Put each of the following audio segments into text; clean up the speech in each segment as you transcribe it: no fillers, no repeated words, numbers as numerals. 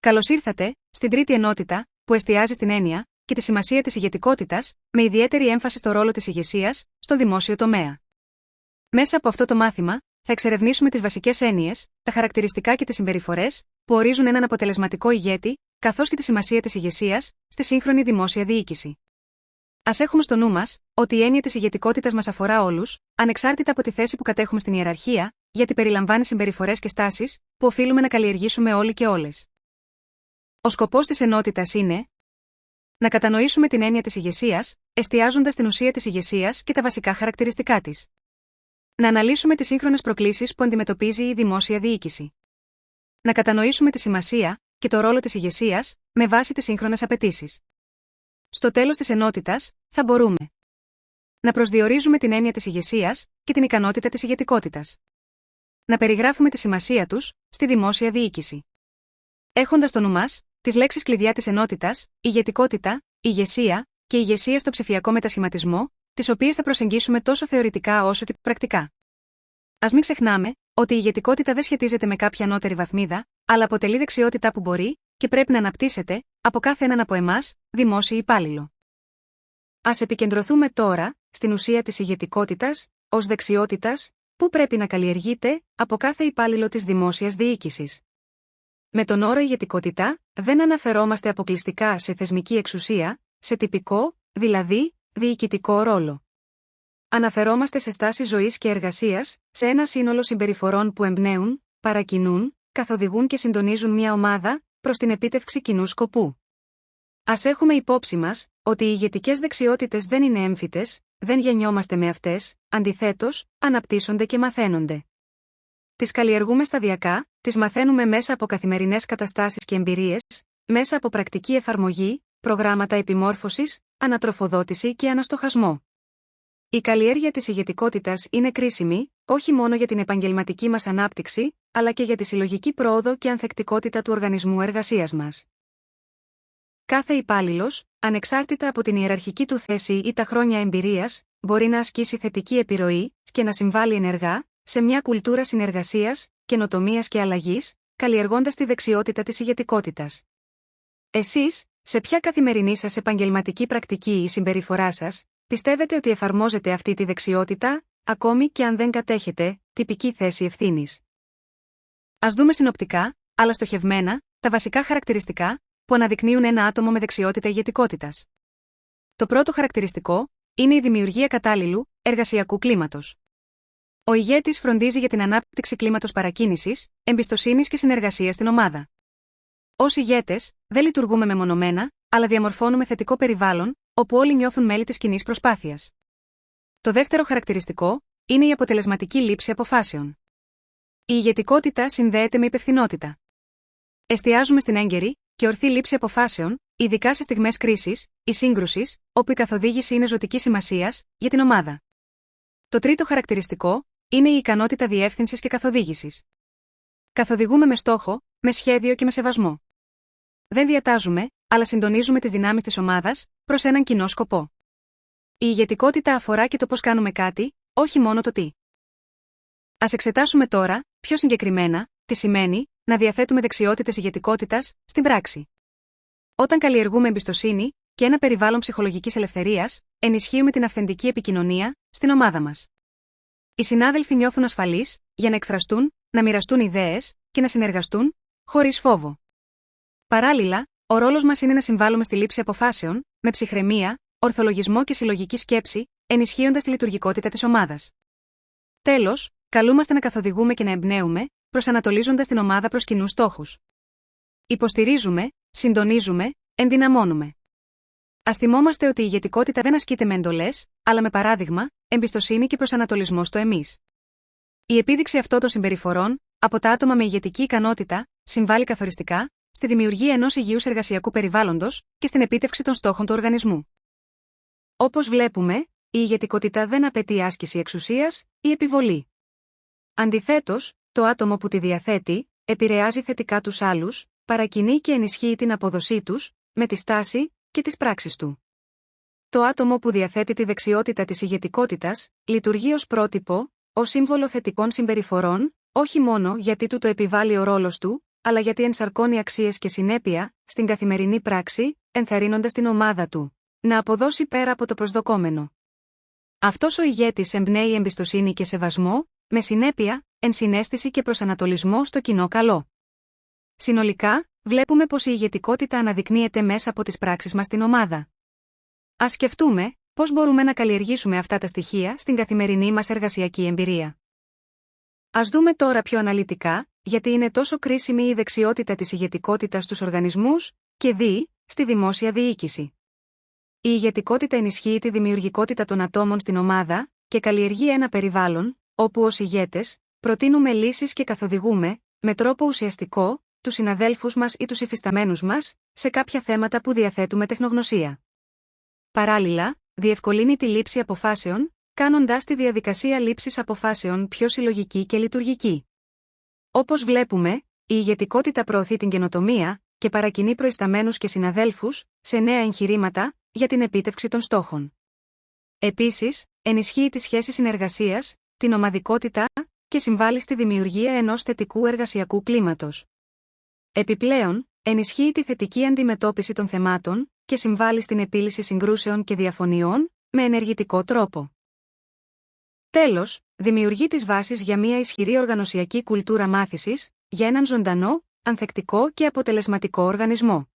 Καλώς ήρθατε στην τρίτη ενότητα, που εστιάζει στην έννοια και τη σημασία της ηγετικότητας, με ιδιαίτερη έμφαση στο ρόλο της ηγεσίας στο δημόσιο τομέα. Μέσα από αυτό το μάθημα, θα εξερευνήσουμε τις βασικές έννοιες, τα χαρακτηριστικά και τις συμπεριφορές που ορίζουν έναν αποτελεσματικό ηγέτη, καθώς και τη σημασία της ηγεσίας στη σύγχρονη δημόσια διοίκηση. Ας έχουμε στο νου μας ότι η έννοια της ηγετικότητας μας αφορά όλους, ανεξάρτητα από τη θέση που κατέχουμε στην ιεραρχία, γιατί περιλαμβάνει συμπεριφορές και στάσεις που οφείλουμε να καλλιεργήσουμε όλοι και όλες. Ο σκοπός της ενότητας είναι να κατανοήσουμε την έννοια της ηγεσίας, εστιάζοντας στην ουσία της ηγεσίας και τα βασικά χαρακτηριστικά της. Να αναλύσουμε τις σύγχρονες προκλήσεις που αντιμετωπίζει η δημόσια διοίκηση. Να κατανοήσουμε τη σημασία και το ρόλο της ηγεσίας με βάση τις σύγχρονες απαιτήσεις. Στο τέλος της ενότητας, θα μπορούμε να προσδιορίζουμε την έννοια της ηγεσίας και την ικανότητα της ηγετικότητας. Να περιγράφουμε τη σημασία τους στη δημόσια διοίκηση. Έχοντας στο νου μας τις λέξεις κλειδιά της ενότητας, ηγετικότητα, ηγεσία και ηγεσία στο ψηφιακό μετασχηματισμό, τις οποίες θα προσεγγίσουμε τόσο θεωρητικά όσο και πρακτικά. Ας μην ξεχνάμε ότι η ηγετικότητα δεν σχετίζεται με κάποια ανώτερη βαθμίδα, αλλά αποτελεί δεξιότητα που μπορεί και πρέπει να αναπτύσσεται από κάθε έναν από εμάς, δημόσιο υπάλληλο. Ας επικεντρωθούμε τώρα στην ουσία της ηγετικότητας, ως δεξιότητας, που πρέπει να καλλιεργείται από κάθε υπάλληλο της δημόσιας διοίκησης. Με τον όρο ηγετικότητα, δεν αναφερόμαστε αποκλειστικά σε θεσμική εξουσία, σε τυπικό, δηλαδή, διοικητικό ρόλο. Αναφερόμαστε σε στάση ζωής και εργασίας, σε ένα σύνολο συμπεριφορών που εμπνέουν, παρακινούν, καθοδηγούν και συντονίζουν μια ομάδα προς την επίτευξη κοινού σκοπού. Ας έχουμε υπόψη μας ότι οι ηγετικές δεξιότητες δεν είναι έμφυτες, δεν γεννιόμαστε με αυτές, αντιθέτως, αναπτύσσονται και μαθαίνονται. Τις καλλιεργούμε σταδιακά, τις μαθαίνουμε μέσα από καθημερινές καταστάσεις και εμπειρίες, μέσα από πρακτική εφαρμογή, προγράμματα επιμόρφωσης, ανατροφοδότηση και αναστοχασμό. Η καλλιέργεια της ηγετικότητας είναι κρίσιμη, όχι μόνο για την επαγγελματική μας ανάπτυξη, αλλά και για τη συλλογική πρόοδο και ανθεκτικότητα του οργανισμού εργασίας μας. Κάθε υπάλληλος, ανεξάρτητα από την ιεραρχική του θέση ή τα χρόνια εμπειρίας, μπορεί να ασκήσει θετική επιρροή και να συμβάλλει ενεργά σε μια κουλτούρα συνεργασίας, καινοτομίας και αλλαγής, καλλιεργώντας τη δεξιότητα της ηγετικότητας. Εσείς, σε ποια καθημερινή σας επαγγελματική πρακτική ή συμπεριφορά σας, πιστεύετε ότι εφαρμόζετε αυτή τη δεξιότητα, ακόμη και αν δεν κατέχετε τυπική θέση ευθύνης? Ας δούμε συνοπτικά, αλλά στοχευμένα, τα βασικά χαρακτηριστικά που αναδεικνύουν ένα άτομο με δεξιότητα ηγετικότητας. Το πρώτο χαρακτηριστικό είναι η δημιουργία κατάλληλου εργασιακού κλίματος. Ο ηγέτης φροντίζει για την ανάπτυξη κλίματος παρακίνησης, εμπιστοσύνης και συνεργασίας στην ομάδα. Ως ηγέτες, δεν λειτουργούμε μεμονωμένα, αλλά διαμορφώνουμε θετικό περιβάλλον, όπου όλοι νιώθουν μέλη της κοινής προσπάθειας. Το δεύτερο χαρακτηριστικό είναι η αποτελεσματική λήψη αποφάσεων. Η ηγετικότητα συνδέεται με υπευθυνότητα. Εστιάζουμε στην έγκαιρη και ορθή λήψη αποφάσεων, ειδικά σε στιγμές κρίσης ή σύγκρουσης, όπου η καθοδήγηση είναι ζωτικής σημασίας για την ομάδα. Το τρίτο χαρακτηριστικό είναι η ικανότητα διεύθυνσης και καθοδήγησης. Καθοδηγούμε με στόχο, με σχέδιο και με σεβασμό. Δεν διατάζουμε, αλλά συντονίζουμε τις δυνάμεις της ομάδας προς έναν κοινό σκοπό. Η ηγετικότητα αφορά και το πώς κάνουμε κάτι, όχι μόνο το τι. Ας εξετάσουμε τώρα, πιο συγκεκριμένα, τι σημαίνει να διαθέτουμε δεξιότητες ηγετικότητας στην πράξη. Όταν καλλιεργούμε εμπιστοσύνη και ένα περιβάλλον ψυχολογικής ελευθερίας, ενισχύουμε την αυθεντική επικοινωνία στην ομάδα μας. Οι συνάδελφοι νιώθουν ασφαλείς για να εκφραστούν, να μοιραστούν ιδέες και να συνεργαστούν χωρίς φόβο. Παράλληλα, ο ρόλος μας είναι να συμβάλλουμε στη λήψη αποφάσεων με ψυχραιμία, ορθολογισμό και συλλογική σκέψη, ενισχύοντας τη λειτουργικότητα της ομάδας. Τέλος, καλούμαστε να καθοδηγούμε και να εμπνέουμε, προσανατολίζοντας την ομάδα προς κοινούς στόχους. Υποστηρίζουμε, συντονίζουμε, ενδυναμώνουμε. Ας θυμόμαστε ότι η ηγετικότητα δεν ασκείται με εντολές, αλλά με παράδειγμα, εμπιστοσύνη και προσανατολισμό στο εμείς. Η επίδειξη αυτών των συμπεριφορών, από τα άτομα με ηγετική ικανότητα, συμβάλλει καθοριστικά στη δημιουργία ενός υγιούς εργασιακού περιβάλλοντος και στην επίτευξη των στόχων του οργανισμού. Όπως βλέπουμε, η ηγετικότητα δεν απαιτεί άσκηση εξουσίας ή επιβολή. Αντιθέτως, το άτομο που τη διαθέτει, επηρεάζει θετικά τους άλλους, παρακινεί και ενισχύει την απόδοσή τους, με τη στάση και τις πράξεις του. Το άτομο που διαθέτει τη δεξιότητα της ηγετικότητας, λειτουργεί ως πρότυπο, ως σύμβολο θετικών συμπεριφορών, όχι μόνο γιατί του το επιβάλλει ο ρόλος του, αλλά γιατί ενσαρκώνει αξίες και συνέπεια στην καθημερινή πράξη, ενθαρρύνοντας την ομάδα του να αποδώσει πέρα από το προσδοκόμενο. Αυτός ο ηγέτης εμπνέει εμπιστοσύνη και σεβασμό, με συνέπεια, ενσυναίσθηση και προσανατολισμό στο κοινό καλό. Συνολικά, βλέπουμε πως η ηγετικότητα αναδεικνύεται μέσα από τις πράξεις μας στην ομάδα. Ας σκεφτούμε πώς μπορούμε να καλλιεργήσουμε αυτά τα στοιχεία στην καθημερινή μας εργασιακή εμπειρία. Ας δούμε τώρα πιο αναλυτικά γιατί είναι τόσο κρίσιμη η δεξιότητα της ηγετικότητας στους οργανισμούς και στη δημόσια διοίκηση. Η ηγετικότητα ενισχύει τη δημιουργικότητα των ατόμων στην ομάδα και καλλιεργεί ένα περιβάλλον όπου ως ηγέτες προτείνουμε λύσεις και καθοδηγούμε, με τρόπο ουσιαστικό, τους συναδέλφους μας ή τους υφισταμένους μας σε κάποια θέματα που διαθέτουμε τεχνογνωσία. Παράλληλα, διευκολύνει τη λήψη αποφάσεων, κάνοντας τη διαδικασία λήψης αποφάσεων πιο συλλογική και λειτουργική. Όπως βλέπουμε, η ηγετικότητα προωθεί την καινοτομία και παρακινεί προϊσταμένους και συναδέλφους σε νέα εγχειρήματα για την επίτευξη των στόχων. Επίσης, ενισχύει τις σχέσεις συνεργασίας, την ομαδικότητα και συμβάλλει στη δημιουργία ενός θετικού εργασιακού κλίματος. Επιπλέον, ενισχύει τη θετική αντιμετώπιση των θεμάτων και συμβάλλει στην επίλυση συγκρούσεων και διαφωνιών με ενεργητικό τρόπο. Τέλος, δημιουργεί τις βάσεις για μια ισχυρή οργανωσιακή κουλτούρα μάθησης, για έναν ζωντανό, ανθεκτικό και αποτελεσματικό οργανισμό.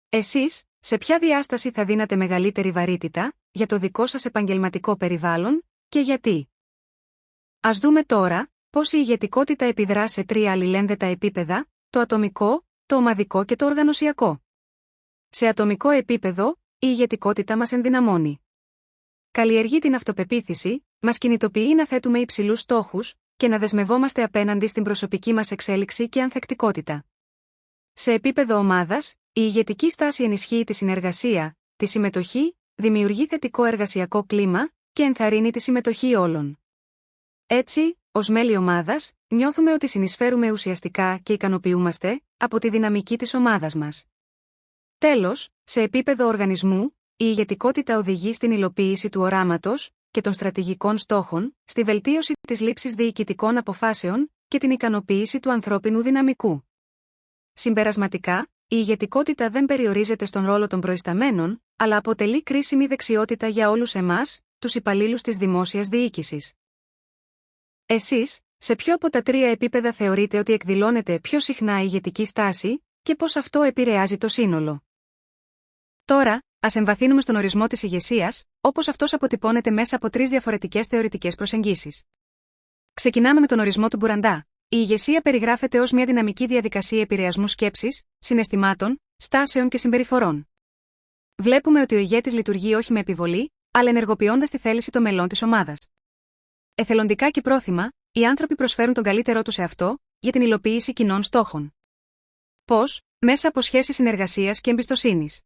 Εσείς, σε ποια διάσταση θα δίνατε μεγαλύτερη βαρύτητα για το δικό σας επαγγελματικό περιβάλλον και γιατί? Ας δούμε τώρα πώς η ηγετικότητα επιδρά σε 3 αλληλένδετα επίπεδα: το ατομικό, το ομαδικό και το οργανωσιακό. Σε ατομικό επίπεδο, η ηγετικότητα μας ενδυναμώνει. Καλλιεργεί την αυτοπεποίθηση, μας κινητοποιεί να θέτουμε υψηλούς στόχους και να δεσμευόμαστε απέναντι στην προσωπική μας εξέλιξη και ανθεκτικότητα. Σε επίπεδο ομάδας, η ηγετική στάση ενισχύει τη συνεργασία, τη συμμετοχή, δημιουργεί θετικό εργασιακό κλίμα και ενθαρρύνει τη συμμετοχή όλων. Έτσι, ως μέλη ομάδας, νιώθουμε ότι συνεισφέρουμε ουσιαστικά και ικανοποιούμαστε από τη δυναμική της ομάδας μας. Τέλος, σε επίπεδο οργανισμού, η ηγετικότητα οδηγεί στην υλοποίηση του οράματος και των στρατηγικών στόχων, στη βελτίωση της λήψης διοικητικών αποφάσεων και την ικανοποίηση του ανθρώπινου δυναμικού. Συμπερασματικά, η ηγετικότητα δεν περιορίζεται στον ρόλο των προϊσταμένων, αλλά αποτελεί κρίσιμη δεξιότητα για όλους εμάς, τους υπαλλήλους της δημόσιας διοίκησης. Εσείς, σε ποιο από τα 3 επίπεδα θεωρείτε ότι εκδηλώνεται πιο συχνά η ηγετική στάση και πώς αυτό επηρεάζει το σύνολο? Τώρα, ας εμβαθύνουμε στον ορισμό της ηγεσίας, όπως αυτός αποτυπώνεται μέσα από 3 διαφορετικές θεωρητικές προσεγγίσεις. Ξεκινάμε με τον ορισμό του Μπουραντά. Η ηγεσία περιγράφεται ως μια δυναμική διαδικασία επηρεασμού σκέψης, συναισθημάτων, στάσεων και συμπεριφορών. Βλέπουμε ότι ο ηγέτης λειτουργεί όχι με επιβολή, αλλά ενεργοποιώντας τη θέληση των μελών της ομάδας. Εθελοντικά και πρόθυμα, οι άνθρωποι προσφέρουν τον καλύτερό τους σε αυτό, για την υλοποίηση κοινών στόχων. Πώς? Μέσα από σχέσεις συνεργασίας και εμπιστοσύνης.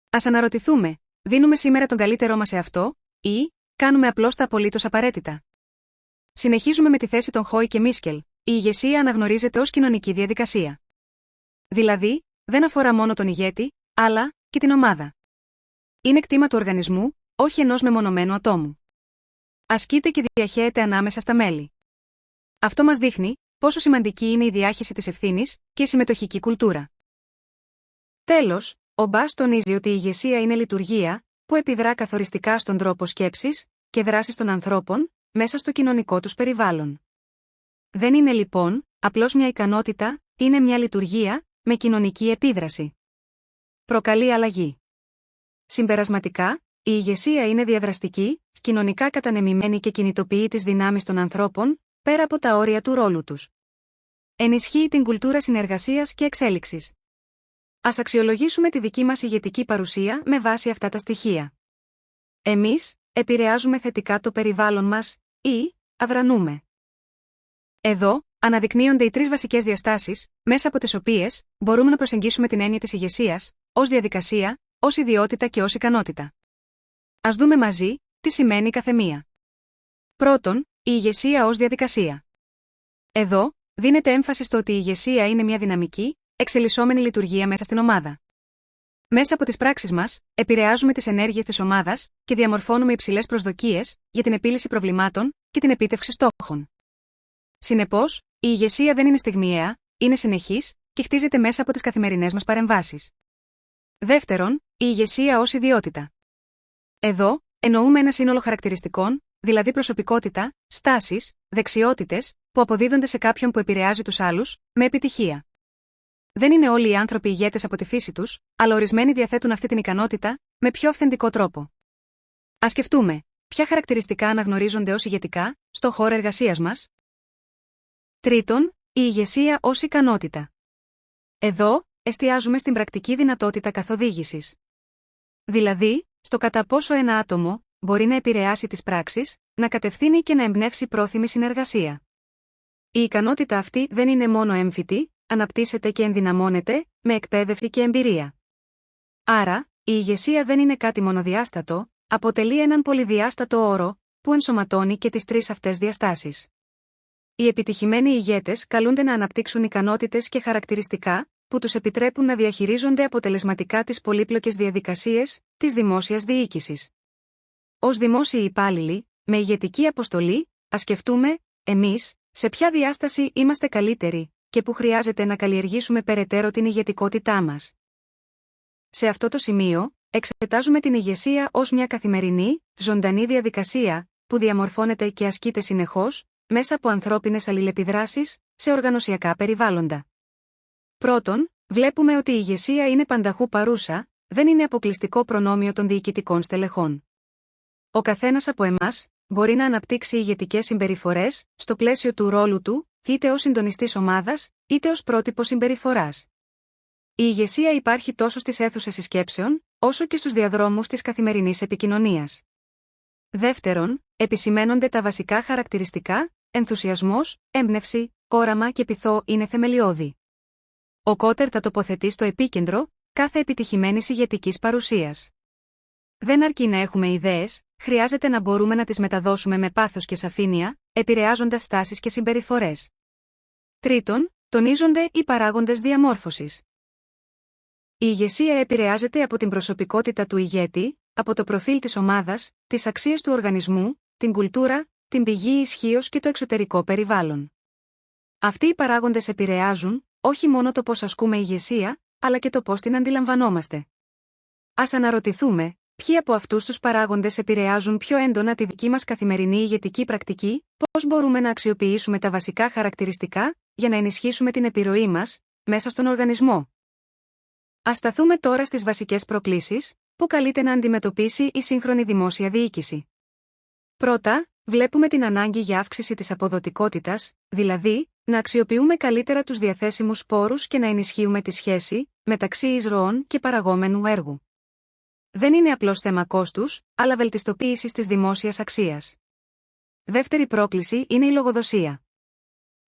Ας αναρωτηθούμε, δίνουμε σήμερα τον καλύτερό μας σε αυτό, ή κάνουμε απλώς τα απολύτως απαραίτητα? Συνεχίζουμε με τη θέση των Χόι και Μίσκελ. Η ηγεσία αναγνωρίζεται ως κοινωνική διαδικασία. Δηλαδή, δεν αφορά μόνο τον ηγέτη, αλλά και την ομάδα. Είναι κτήμα του οργανισμού, όχι ενός μεμονωμένου ατόμου. Ασκείται και διαχέεται ανάμεσα στα μέλη. Αυτό μας δείχνει πόσο σημαντική είναι η διάχυση της ευθύνης και η συμμετοχική κουλτούρα. Τέλος, ο Μπάς τονίζει ότι η ηγεσία είναι λειτουργία που επιδρά καθοριστικά στον τρόπο σκέψης και δράσης των ανθρώπων μέσα στο κοινωνικό τους περιβάλλον. Δεν είναι λοιπόν απλώς μια ικανότητα, είναι μια λειτουργία με κοινωνική επίδραση. Προκαλεί αλλαγή. Συμπερασματικά, η ηγεσία είναι διαδραστική, κοινωνικά κατανεμημένη και κινητοποιεί τις δυνάμεις των ανθρώπων πέρα από τα όρια του ρόλου τους. Ενισχύει την κουλτούρα συνεργασίας και εξέλιξης. Ας αξιολογήσουμε τη δική μας ηγετική παρουσία με βάση αυτά τα στοιχεία. Εμείς επηρεάζουμε θετικά το περιβάλλον μας ή αδρανούμε? Εδώ αναδεικνύονται οι 3 βασικές διαστάσεις, μέσα από τις οποίες μπορούμε να προσεγγίσουμε την έννοια της ηγεσίας, ως διαδικασία, ως ιδιότητα και ως ικανότητα. Ας δούμε μαζί τι σημαίνει καθεμία. Πρώτον, η ηγεσία ως διαδικασία. Εδώ δίνεται έμφαση στο ότι η ηγεσία είναι μια δυναμική, εξελισσόμενη λειτουργία μέσα στην ομάδα. Μέσα από τις πράξεις μας, επηρεάζουμε τις ενέργειες της ομάδας και διαμορφώνουμε υψηλές προσδοκίες για την επίλυση προβλημάτων και την επίτευξη στόχων. Συνεπώς, η ηγεσία δεν είναι στιγμιαία, είναι συνεχής και χτίζεται μέσα από τις καθημερινές μας παρεμβάσεις. Δεύτερον, η ηγεσία ως ιδιότητα. Εδώ, εννοούμε ένα σύνολο χαρακτηριστικών, δηλαδή προσωπικότητα, στάσεις, δεξιότητες, που αποδίδονται σε κάποιον που επηρεάζει τους άλλους, με επιτυχία. Δεν είναι όλοι οι άνθρωποι ηγέτες από τη φύση τους, αλλά ορισμένοι διαθέτουν αυτή την ικανότητα, με πιο αυθεντικό τρόπο. Ας σκεφτούμε, ποια χαρακτηριστικά αναγνωρίζονται ως ηγετικά, στο χώρο εργασίας μας. Τρίτον, η ηγεσία ως ικανότητα. Εδώ, εστιάζουμε στην πρακτική δυνατότητα καθοδήγησης. Δηλαδή, στο κατά πόσο ένα άτομο μπορεί να επηρεάσει τις πράξεις, να κατευθύνει και να εμπνεύσει πρόθυμη συνεργασία. Η ικανότητα αυτή δεν είναι μόνο έμφυτη, αναπτύσσεται και ενδυναμώνεται, με εκπαίδευση και εμπειρία. Άρα, η ηγεσία δεν είναι κάτι μονοδιάστατο, αποτελεί έναν πολυδιάστατο όρο, που ενσωματώνει και τις τρεις αυτές διαστάσεις. Οι επιτυχημένοι ηγέτες καλούνται να αναπτύξουν ικανότητες και χαρακτηριστικά, που τους επιτρέπουν να διαχειρίζονται αποτελεσματικά τις πολύπλοκες διαδικασίες της δημόσιας διοίκησης. Ως δημόσιοι υπάλληλοι, με ηγετική αποστολή, ας σκεφτούμε, εμείς, σε ποια διάσταση είμαστε καλύτεροι και που χρειάζεται να καλλιεργήσουμε περαιτέρω την ηγετικότητά μας. Σε αυτό το σημείο, εξετάζουμε την ηγεσία ως μια καθημερινή, ζωντανή διαδικασία, που διαμορφώνεται και ασκείται συνεχώς, μέσα από ανθρώπινες αλληλεπιδράσεις, σε οργανωσιακά περιβάλλοντα. Πρώτον, βλέπουμε ότι η ηγεσία είναι πανταχού παρούσα, δεν είναι αποκλειστικό προνόμιο των διοικητικών στελεχών. Ο καθένας από εμάς μπορεί να αναπτύξει ηγετικές συμπεριφορές, στο πλαίσιο του ρόλου του, είτε ως συντονιστής ομάδας, είτε ως πρότυπο συμπεριφοράς. Η ηγεσία υπάρχει τόσο στις αίθουσες συσκέψεων, όσο και στους διαδρόμους της καθημερινής επικοινωνίας. Δεύτερον, επισημαίνονται τα βασικά χαρακτηριστικά, ενθουσιασμός, έμπνευση, όραμα και πειθό είναι θεμελιώδη. Ο Κότερ τα τοποθετεί στο επίκεντρο κάθε επιτυχημένης ηγετικής παρουσίας. Δεν αρκεί να έχουμε ιδέες, χρειάζεται να μπορούμε να τις μεταδώσουμε με πάθος και σαφήνεια, επηρεάζοντας στάσεις και συμπεριφορές. Τρίτον, τονίζονται οι παράγοντες διαμόρφωσης. Η ηγεσία επηρεάζεται από την προσωπικότητα του ηγέτη, από το προφίλ της ομάδας, τις αξίες του οργανισμού, την κουλτούρα, την πηγή ισχύος και το εξωτερικό περιβάλλον. Αυτοί οι παράγοντες επηρεάζουν, όχι μόνο το πώς ασκούμε ηγεσία, αλλά και το πώς την αντιλαμβανόμαστε. Ας αναρωτηθούμε, ποιοι από αυτούς τους παράγοντες επηρεάζουν πιο έντονα τη δική μας καθημερινή ηγετική πρακτική, πώς μπορούμε να αξιοποιήσουμε τα βασικά χαρακτηριστικά, για να ενισχύσουμε την επιρροή μας, μέσα στον οργανισμό. Ας σταθούμε τώρα στις βασικές προκλήσεις, που καλείται να αντιμετωπίσει η σύγχρονη δημόσια διοίκηση. Πρώτα, βλέπουμε την ανάγκη για αύξηση της αποδοτικότητας, δηλαδή, να αξιοποιούμε καλύτερα τους διαθέσιμους πόρους και να ενισχύουμε τη σχέση μεταξύ εισρωών και παραγόμενου έργου. Δεν είναι απλώς θέμα κόστους, αλλά βελτιστοποίησης της δημόσιας αξίας. Δεύτερη πρόκληση είναι η λογοδοσία.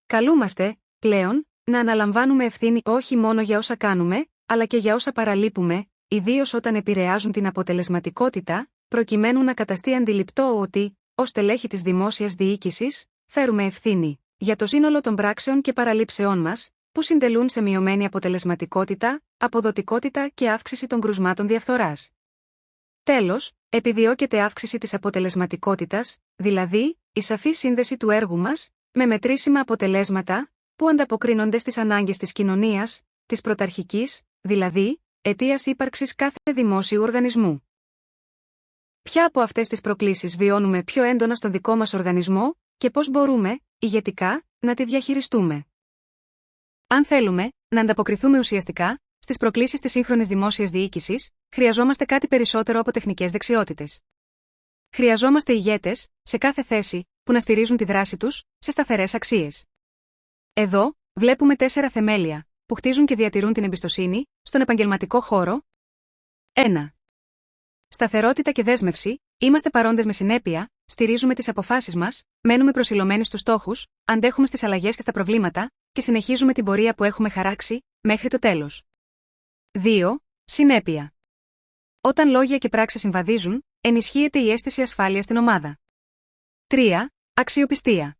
Καλούμαστε, πλέον, να αναλαμβάνουμε ευθύνη όχι μόνο για όσα κάνουμε, αλλά και για όσα παραλείπουμε, ιδίως όταν επηρεάζουν την αποτελεσματικότητα, προκειμένου να καταστεί αντιληπτό ότι, ως τελέχη της δημόσιας διοίκησης, φέρουμε ευθύνη για το σύνολο των πράξεων και παραλήψεών μας, που συντελούν σε μειωμένη αποτελεσματικότητα, αποδοτικότητα και αύξηση των κρουσμάτων διαφθοράς. Τέλος, επιδιώκεται αύξηση της αποτελεσματικότητας, δηλαδή, η σαφή σύνδεση του έργου μας, με μετρήσιμα αποτελέσματα, που ανταποκρίνονται στις ανάγκες της κοινωνίας, της πρωταρχικής, δηλαδή, αιτίας ύπαρξης κάθε δημόσιου οργανισμού. Ποια από αυτές τις προκλήσεις βιώνουμε πιο έντονα στον δικό μας οργανισμό, και πώς μπορούμε, ηγετικά, να τη διαχειριστούμε. Αν θέλουμε να ανταποκριθούμε ουσιαστικά στις προκλήσεις της σύγχρονης δημόσιας διοίκησης, χρειαζόμαστε κάτι περισσότερο από τεχνικές δεξιότητες. Χρειαζόμαστε ηγέτες, σε κάθε θέση, που να στηρίζουν τη δράση τους σε σταθερές αξίες. Εδώ, βλέπουμε 4 θεμέλια, που χτίζουν και διατηρούν την εμπιστοσύνη στον επαγγελματικό χώρο. 1. Σταθερότητα και δέσμευση, είμαστε παρόντες με συνέπεια, στηρίζουμε τις αποφάσεις μας, μένουμε προσιλωμένοι στους στόχους, αντέχουμε στις αλλαγές και στα προβλήματα, και συνεχίζουμε την πορεία που έχουμε χαράξει, μέχρι το τέλος. 2. Συνέπεια. Όταν λόγια και πράξεις συμβαδίζουν, ενισχύεται η αίσθηση ασφάλειας στην ομάδα. 3. Αξιοπιστία.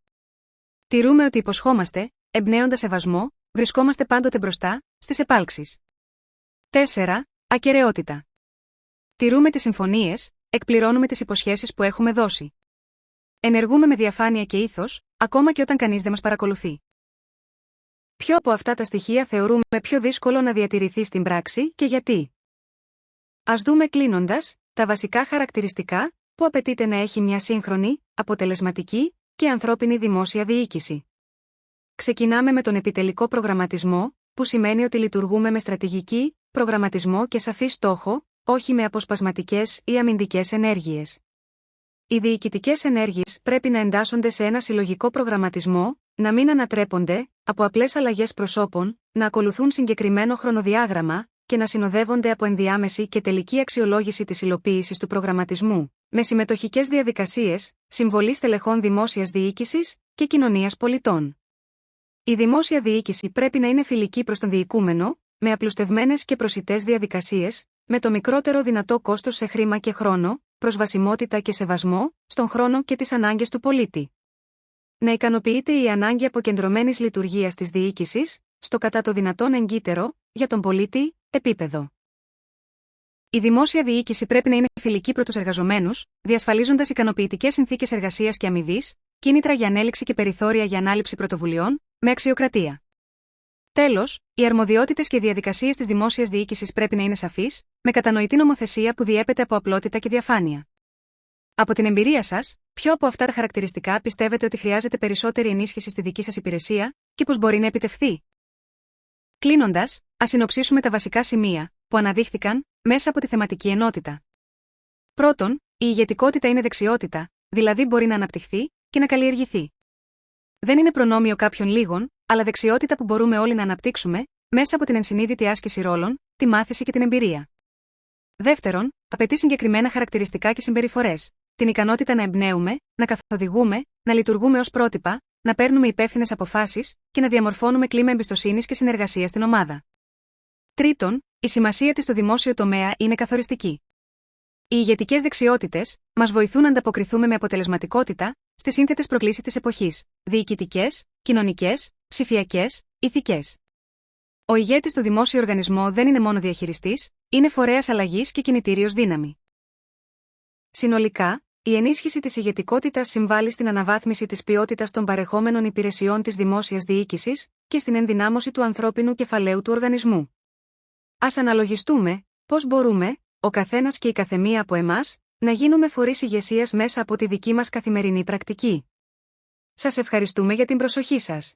Τηρούμε ότι υποσχόμαστε, εμπνέοντας σεβασμό, βρισκόμαστε πάντοτε μπροστά, στις επάλξεις. 4. Ακεραιότητα. Τηρούμε τις συμφωνίες, εκπληρώνουμε τις υποσχέσεις που έχουμε δώσει. Ενεργούμε με διαφάνεια και ήθος, ακόμα και όταν κανείς δεν μας παρακολουθεί. Ποιο από αυτά τα στοιχεία θεωρούμε πιο δύσκολο να διατηρηθεί στην πράξη και γιατί? Ας δούμε κλείνοντας τα βασικά χαρακτηριστικά που απαιτείται να έχει μια σύγχρονη, αποτελεσματική και ανθρώπινη δημόσια διοίκηση. Ξεκινάμε με τον επιτελικό προγραμματισμό, που σημαίνει ότι λειτουργούμε με στρατηγική, προγραμματισμό και σαφή στόχο, όχι με αποσπασματικές ή αμυντικές ενέργειες. Οι διοικητικές ενέργειες πρέπει να εντάσσονται σε ένα συλλογικό προγραμματισμό, να μην ανατρέπονται από απλές αλλαγές προσώπων, να ακολουθούν συγκεκριμένο χρονοδιάγραμμα και να συνοδεύονται από ενδιάμεση και τελική αξιολόγηση της υλοποίησης του προγραμματισμού, με συμμετοχικές διαδικασίες, συμβολή στελεχών δημόσιας διοίκησης και κοινωνίας πολιτών. Η δημόσια διοίκηση πρέπει να είναι φιλική προς τον διοικούμενο, με απλουστευμένες και προσιτές διαδικασίες, με το μικρότερο δυνατό κόστος σε χρήμα και χρόνο, προσβασιμότητα και σεβασμό στον χρόνο και τις ανάγκες του πολίτη. Να ικανοποιείται η ανάγκη αποκεντρωμένης λειτουργίας της διοίκησης, στο κατά το δυνατόν εγκύτερο, για τον πολίτη, επίπεδο. Η δημόσια διοίκηση πρέπει να είναι φιλική προς τους εργαζομένους, διασφαλίζοντας ικανοποιητικές συνθήκες εργασίας και αμοιβής, κίνητρα για ανέλυξη και περιθώρια για ανάληψη πρωτοβουλειών, με αξιοκρατία. Τέλος, οι αρμοδιότητες και οι διαδικασίες της δημόσιας διοίκησης πρέπει να είναι σαφείς, με κατανοητή νομοθεσία που διέπεται από απλότητα και διαφάνεια. Από την εμπειρία σας, ποιο από αυτά τα χαρακτηριστικά πιστεύετε ότι χρειάζεται περισσότερη ενίσχυση στη δική σας υπηρεσία και πώς μπορεί να επιτευχθεί? Κλείνοντας, ας συνοψίσουμε τα βασικά σημεία που αναδείχθηκαν μέσα από τη θεματική ενότητα. Πρώτον, η ηγετικότητα είναι δεξιότητα, δηλαδή μπορεί να αναπτυχθεί και να καλλιεργηθεί. Δεν είναι προνόμιο κάποιων λίγων, αλλά δεξιότητα που μπορούμε όλοι να αναπτύξουμε μέσα από την ενσυνείδητη άσκηση ρόλων, τη μάθηση και την εμπειρία. Δεύτερον, απαιτεί συγκεκριμένα χαρακτηριστικά και συμπεριφορές. Την ικανότητα να εμπνέουμε, να καθοδηγούμε, να λειτουργούμε ως πρότυπα, να παίρνουμε υπεύθυνες αποφάσεις και να διαμορφώνουμε κλίμα εμπιστοσύνης και συνεργασίας στην ομάδα. Τρίτον, η σημασία της στο δημόσιο τομέα είναι καθοριστική. Οι ηγετικές δεξιότητες μας βοηθούν να ανταποκριθούμε με αποτελεσματικότητα στις σύνθετες προκλήσεις της εποχής: διοικητικές, κοινωνικές, ψηφιακές, ηθικές. Ο ηγέτης στο δημόσιο οργανισμό δεν είναι μόνο διαχειριστής, είναι φορέας αλλαγής και κινητήριος δύναμη. Συνολικά, η ενίσχυση της ηγετικότητας συμβάλλει στην αναβάθμιση της ποιότητας των παρεχόμενων υπηρεσιών της δημόσιας διοίκησης και στην ενδυνάμωση του ανθρώπινου κεφαλαίου του οργανισμού. Ας αναλογιστούμε πώς μπορούμε, ο καθένας και η καθεμία από εμάς, να γίνουμε φορείς ηγεσίας μέσα από τη δική μας καθημερινή πρακτική. Σας ευχαριστούμε για την προσοχή σας.